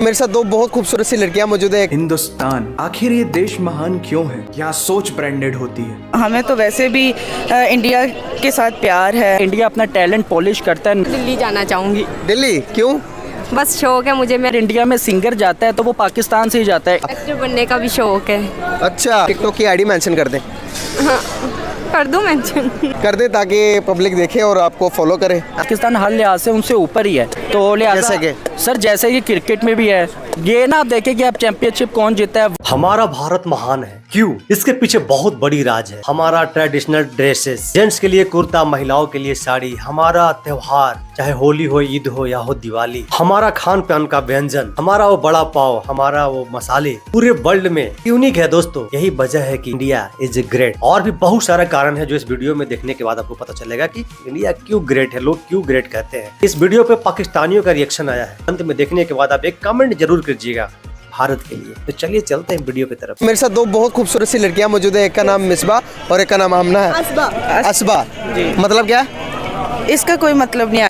मेरे साथ दो बहुत खूबसूरत सी लड़कियां मौजूद है। हिंदुस्तान, आखिर ये देश महान क्यों है? यहाँ सोच ब्रांडेड होती है। हमें तो वैसे भी इंडिया के साथ प्यार है। इंडिया अपना टैलेंट पॉलिश करता है। दिल्ली जाना चाहूँगी। दिल्ली क्यों? बस शौक है मुझे। मैं इंडिया में सिंगर जाता है तो वो पाकिस्तान से ही जाता है। एक्टर बनने का भी शौक है। अच्छा, टिकटॉक की आईडी मेंशन कर दें। हाँ, कर दूँ मेंशन? कर दे ताकि पब्लिक देखे और आपको फॉलो करे। पाकिस्तान हर लिहाज से उनसे ऊपर ही है, तो लिहाजा सर जैसे कि क्रिकेट में भी है, ये ना देखे कि आप चैंपियनशिप कौन जीता है। हमारा भारत महान है क्यों? इसके पीछे बहुत बड़ी राज है। हमारा ट्रेडिशनल ड्रेसेस, जेंट्स के लिए कुर्ता, महिलाओं के लिए साड़ी, हमारा त्योहार चाहे होली हो, ईद हो या हो दिवाली, हमारा खान पान का व्यंजन, हमारा वो बड़ा पाव, हमारा वो मसाले पूरे वर्ल्ड में यूनिक है दोस्तों। यही वजह है कि इंडिया इज ग्रेट। और भी बहुत सारा कारण है जो इस वीडियो में देखने के बाद आपको पता चलेगा कि इंडिया क्यों ग्रेट है, लोग क्यों ग्रेट कहते हैं। इस वीडियो पे पाकिस्तानियों का रिएक्शन आया है। अंत में देखने के बाद आप एक कमेंट जरूर कीजिएगा भारत के लिए। तो चलिए चलते हैं वीडियो की तरफ। मेरे साथ दो बहुत खूबसूरत सी लड़कियां मौजूद है। एक का नाम मिसबा और एक का नाम आमना है। असबा जी। मतलब क्या? इसका कोई मतलब नहीं है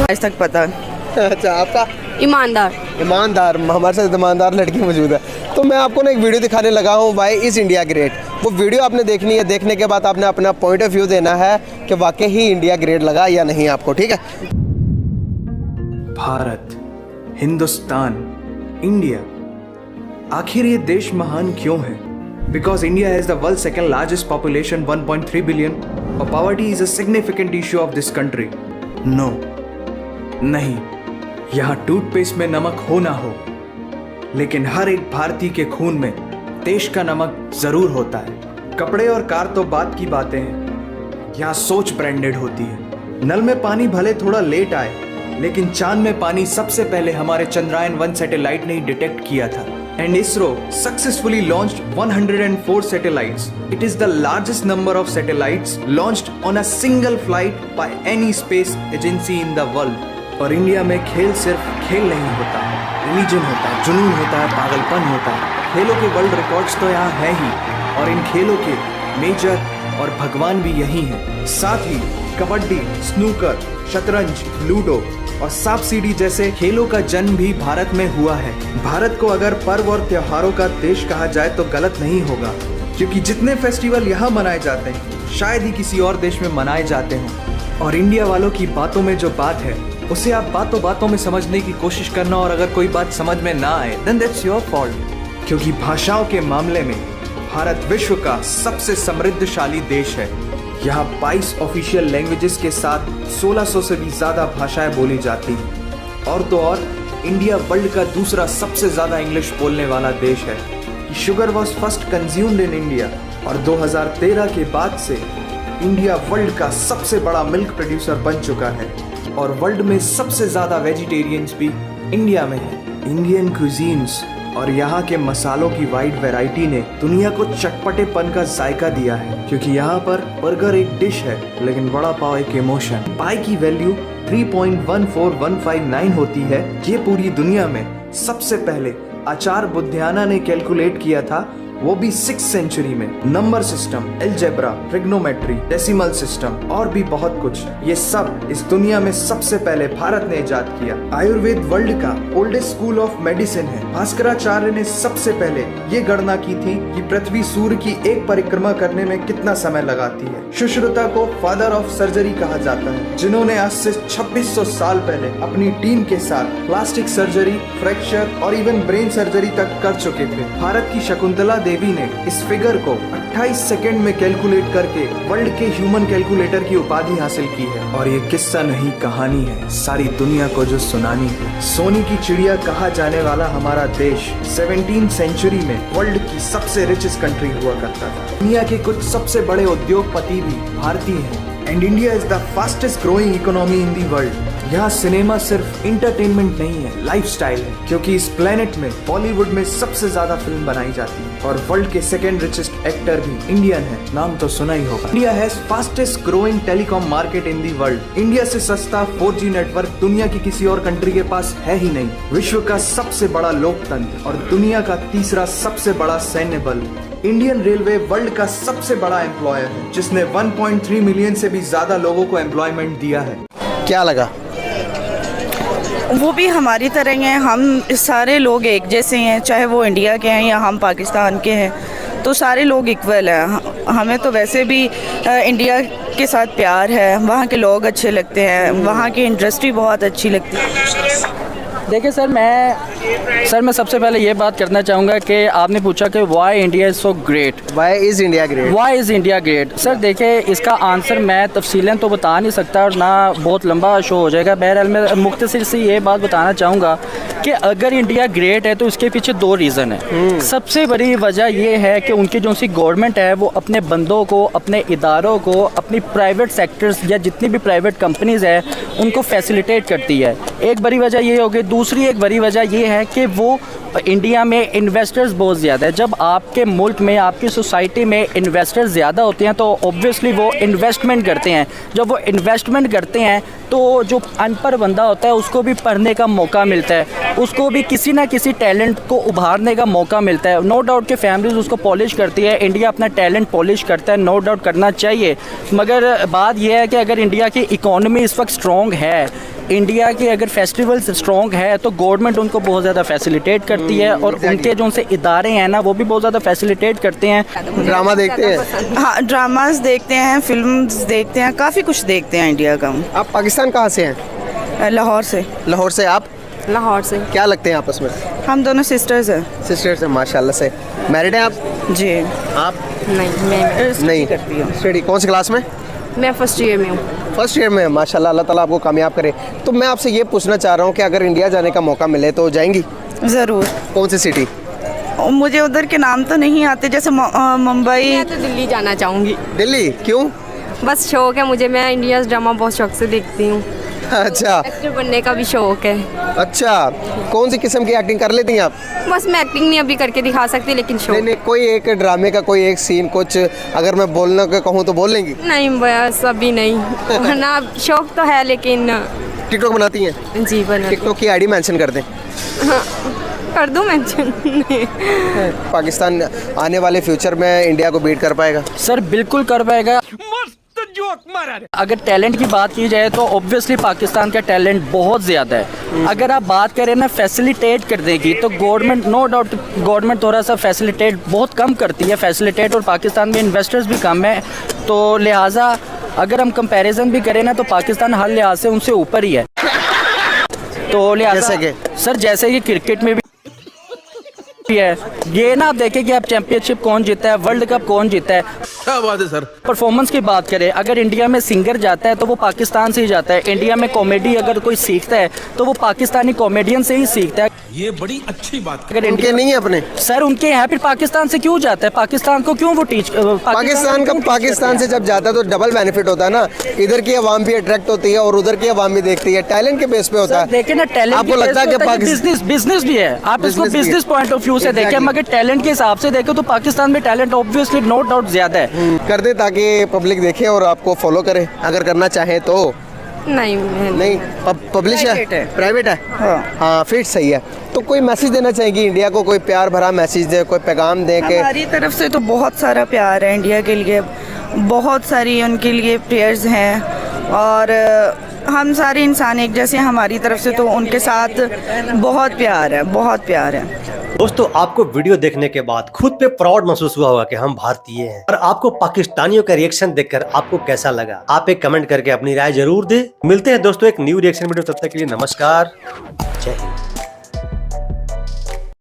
आज तक पता। अच्छा, आपका? ईमानदार। ईमानदार। हमारे साथ ईमानदार लड़की मौजूद है। तो मैं आपको ना एक वीडियो दिखाने लगा हूँ, वाई इज इंडिया ग्रेट। वो वीडियो आपने देखनी है। देखने के बाद आपने अपना पॉइंट ऑफ व्यू देना है कि वाकई ही इंडिया ग्रेट लगा या नहीं आपको, ठीक है? भारत, हिंदुस्तान, इंडिया, आखिर ये देश महान क्यों है? Because India has the world's second largest population, 1.3 billion, और poverty is a significant issue of this country. No, नहीं, यहाँ टूथपेस्ट में नमक हो ना हो, लेकिन हर एक भारतीय के खून में देश का नमक जरूर होता है। कपड़े और कार तो बात की बातें हैं, यहाँ सोच ब्रांडेड होती है। नल में पानी भले थोड़ा लेट आए, लेकिन चांद में पानी सबसे पहले हमारे चंद्रयान 1 सैटेलाइट ने ही डिटेक्ट किया था। And ISRO successfully launched 104 satellites. It is the largest number of satellites launched on a single flight by any space agency in the world. और इंडिया में खेल सिर्फ खेल नहीं होता है, रिलीजन होता है, जुनून होता है, पागलपन होता है। खेलों के वर्ल्ड रिकॉर्ड्स तो यहाँ है ही, और इन खेलों के मेजर और भगवान भी यही हैं। साथ ही कबड्डी, स्नूकर, शतरंज, लूडो और सांप सीढ़ी जैसे खेलों का जन्म भी भारत में हुआ है। भारत को अगर पर्व और त्योहारों का देश कहा जाए तो गलत नहीं होगा, क्योंकि जितने फेस्टिवल यहाँ मनाए जाते हैं शायद ही किसी और देश में मनाए जाते हों। और इंडिया वालों की बातों में जो बात है उसे आप बातों बातों में समझने की कोशिश करना, और अगर कोई बात समझ में ना आए देन दैट्स योर फॉल्ट। क्योंकि भाषाओं के मामले में भारत विश्व का सबसे समृद्धशाली देश है। यहाँ 22 ऑफिशियल लैंग्वेजेस के साथ 1600 से भी ज़्यादा भाषाएं बोली जाती हैं। और तो और इंडिया वर्ल्ड का दूसरा सबसे ज़्यादा इंग्लिश बोलने वाला देश है। Sugar was first consumed in India, और 2013 के बाद से इंडिया वर्ल्ड का सबसे बड़ा मिल्क प्रोड्यूसर बन चुका है। और वर्ल्ड में सबसे ज़्यादा वेजिटेरियंस भी इंडिया में है। इंडियन क्यूजीन्स और यहाँ के मसालों की वाइड वैरायटी ने दुनिया को चटपटेपन का जायका दिया है। क्योंकि यहाँ पर बर्गर एक डिश है, लेकिन वड़ा पाव एक इमोशन। पाई की वैल्यू 3.14159 होती है। ये पूरी दुनिया में सबसे पहले आचार्य बुद्धियाना ने कैलकुलेट किया था, वो भी 6th सेंचुरी में। Number system, algebra, trigonometry, decimal system और भी बहुत कुछ, ये सब इस दुनिया में सबसे पहले भारत ने इजाद किया। आयुर्वेद वर्ल्ड का ओल्डेस्ट स्कूल ऑफ मेडिसिन है। भास्कराचार्य ने सबसे पहले ये गणना की थी कि पृथ्वी सूर्य की एक परिक्रमा करने में कितना समय लगाती है। सुश्रुता को फादर ऑफ सर्जरी कहा जाता है, जिन्होंने आज से 2600 साल पहले अपनी टीम के साथ प्लास्टिक सर्जरी, फ्रैक्चर और इवन ब्रेन सर्जरी तक कर चुके थे। भारत की शकुंतला देवी ने इस फिगर को 28 सेकंड में कैलकुलेट करके वर्ल्ड के ह्यूमन कैलकुलेटर की उपाधि हासिल की है। और ये किस्सा नहीं कहानी है, सारी दुनिया को जो सुनानी है। सोने की चिड़िया कहा जाने वाला हमारा देश 17th सेंचुरी में वर्ल्ड की सबसे रिचेस्ट कंट्री हुआ करता था। दुनिया के कुछ सबसे बड़े उद्योगपति भी भारतीय हैं। And India is the fastest growing economy in the world. यहाँ सिनेमा सिर्फ इंटरटेनमेंट नहीं है, लाइफस्टाइल है। क्योंकि इस प्लेनेट में बॉलीवुड में सबसे ज्यादा फिल्म बनाई जाती है, और वर्ल्ड के सेकेंड रिचेस्ट एक्टर भी इंडियन है। नाम तो सुना ही होगा। India has fastest growing telecom market in the world. India से सस्ता 4G नेटवर्क दुनिया की किसी और कंट्री के पास है ही नहीं। विश्व का सबसे बड़ा लोकतंत्र और दुनिया का तीसरा सबसे बड़ा सैन्य बल। इंडियन रेलवे वर्ल्ड का सबसे बड़ा एम्प्लॉयर है, जिसने 1.3 मिलियन से भी ज्यादा लोगों को एम्प्लॉयमेंट दिया है। क्या लगा? वो भी हमारी तरह ही हैं। हम सारे लोग एक जैसे हैं, चाहे वो इंडिया के हैं या हम पाकिस्तान के हैं, तो सारे लोग इक्वल हैं। हमें तो वैसे भी इंडिया के साथ प्यार है, वहाँ के लोग अच्छे लगते हैं, वहाँ की इंडस्ट्री बहुत अच्छी लगती है। देखिए सर, मैं सबसे पहले ये बात करना चाहूँगा कि आपने पूछा कि why India is so great. Why is India great? Why is India great? Sir देखिए, इसका आंसर मैं तफसीलन तो बता नहीं सकता और ना बहुत लंबा शो हो जाएगा। बहरहाल मैं मुख्तसर से ये बात बताना चाहूँगा कि अगर इंडिया ग्रेट है तो इसके पीछे दो रीज़न है। सबसे बड़ी वजह ये है कि उनकी जो सी गवर्नमेंट है वो अपने बंदों को, अपने इदारों को, अपनी प्राइवेट सेक्टर्स या जितनी भी प्राइवेट कंपनीज़ है उनको फैसिलिटेट करती है। एक बड़ी वजह ये होगी। दूसरी एक बड़ी वजह ये है कि वो इंडिया में इन्वेस्टर्स बहुत ज़्यादा है। जब आपके मुल्क में, आपकी सोसाइटी में इन्वेस्टर्स ज़्यादा होते हैं तो ऑब्वियसली वो इन्वेस्टमेंट करते हैं। जब वो इन्वेस्टमेंट करते हैं तो जो अनपढ़ बंदा होता है उसको भी पढ़ने का मौका मिलता है, उसको भी किसी ना किसी टैलेंट को उभारने का मौका मिलता है। नो डाउट कि फैमिलीज उसको पॉलिश करती है, इंडिया अपना टैलेंट पॉलिश करता है, नो डाउट करना चाहिए। मगर बात यह है कि अगर इंडिया की इकॉनमी इस वक्त स्ट्रॉन्ग है, इंडिया के अगर फेस्टिवल्स स्ट्रॉन्ग है तो गवर्नमेंट उनको बहुत ज़्यादा फैसिलिटेट करती है और उनके जो से इदारे हैं ना वो भी बहुत ज़्यादा फैसिलिटेट करते हैं। ड्रामा देखते हैं? हाँ, ड्रामास देखते हैं, फिल्म्स देखते हैं, काफ़ी कुछ देखते हैं इंडिया का। आप पाकिस्तान कहाँ से हैं? लाहौर से। लाहौर से? आप? लाहौर से। क्या लगते हैं आपस में? हम दोनों सिस्टर्स हैं। सिस्टर्स हैं, माशाल्लाह से। मैरिड हैं आप? जी। आप? नहीं, मैं नहीं करती हूँ। स्टडी कौन सी क्लास में? मैं फर्स्ट ईयर में हूँ। फर्स्ट ईयर में? माशाल्लाह, अल्लाह ताला आपको कामयाब करे। तो मैं आपसे ये पूछना चाह रहा हूँ कि अगर इंडिया जाने का मौका मिले तो जाएंगी? ज़रूर। कौन सी सिटी? मुझे उधर के नाम तो नहीं आते, जैसे मुंबई। मैं तो दिल्ली जाना चाहूँगी। दिल्ली? क्यों? बस शौक है मुझे, मैं इंडिया ड्रामा बहुत शौक से देखती हूँ। अच्छा। एक्टर बनने का भी शौक है। अच्छा, कौन सी किस्म की एक्टिंग कर लेती हैं आप? बस मैं एक्टिंग नहीं अभी करके दिखा सकती, लेकिन शौक। नहीं, कोई एक ड्रामे का कोई एक सीन कुछ अगर मैं बोलना का कहूँ तो बोल लेंगी? नहीं बस अभी नहीं, वरना शौक तो है लेकिन। टिकटॉक बनाती हैं? जी बना। टिकटॉक की आईडी मेंशन कर दें। हाँ, कर दूँ मेंशन? पाकिस्तान आने वाले फ्यूचर में इंडिया को बीट कर पाएगा? सर बिल्कुल कर पाएगा। अगर टैलेंट की बात की जाए तो ऑब्वियसली पाकिस्तान का टैलेंट बहुत ज़्यादा है। अगर आप बात करें ना फैसिलिटेट कर देगी तो गवर्नमेंट, नो डाउट गवर्नमेंट थोड़ा सा फैसिलिटेट बहुत कम करती है फैसिलिटेट, और पाकिस्तान में इन्वेस्टर्स भी कम है, तो लिहाजा अगर हम कंपैरिजन भी करें ना तो पाकिस्तान हर लिहाज से उनसे ऊपर ही है। तो लिहाजा सर जैसे कि क्रिकेट में भी है, ये ना आप देखें कि आप चैंपियनशिप कौन जीता है, वर्ल्ड कप कौन जीता है। क्या बात है सर। परफॉर्मेंस की बात करें, अगर इंडिया में सिंगर जाता है तो वो पाकिस्तान से ही जाता है। इंडिया में कॉमेडी अगर कोई सीखता है तो वो पाकिस्तानी कॉमेडियन से ही सीखता है। ये बड़ी अच्छी बात। अगर इनके नहीं है अपने? सर उनके यहाँ, फिर पाकिस्तान से क्यों जाता है? पाकिस्तान को क्यों वो पाकिस्तान से जब जाता है तो डबल बेनिफिट होता है ना, इधर की आवाम भी अट्रैक्ट होती है और उधर की आवाम भी देखती है। टैलेंट के बेस पे होता है। देखिए ना, टैलेंट आपको लगता है कि बिजनेस भी है, आप इसको बिजनेस पॉइंट ऑफ व्यू से देखें, मगर टैलेंट के हिसाब से देखें तो पाकिस्तान में टैलेंट ऑब्वियसली नो डाउट ज्यादा है। कर दे ताकि पब्लिक देखे और आपको फॉलो करे, अगर करना चाहे तो। नहीं पब्लिश है, प्राइवेट है। हाँ फिर सही है। तो कोई मैसेज देना चाहेंगी इंडिया को, कोई प्यार भरा मैसेज दे, कोई पैगाम दे के? हमारी तरफ से तो बहुत सारा प्यार है इंडिया के लिए, बहुत सारी उनके लिए प्रेयर्स हैं, और हम सारे इंसान एक जैसे, हमारी तरफ से तो उनके साथ बहुत प्यार है, बहुत प्यार है। दोस्तों, आपको वीडियो देखने के बाद खुद पे प्राउड महसूस हुआ होगा कि हम भारतीय हैं, और आपको पाकिस्तानियों का रिएक्शन देखकर आपको कैसा लगा, आप एक कमेंट करके अपनी राय जरूर दें। मिलते हैं दोस्तों एक न्यू रिएक्शन वीडियो, तब तक के लिए नमस्कार, जय हिंद।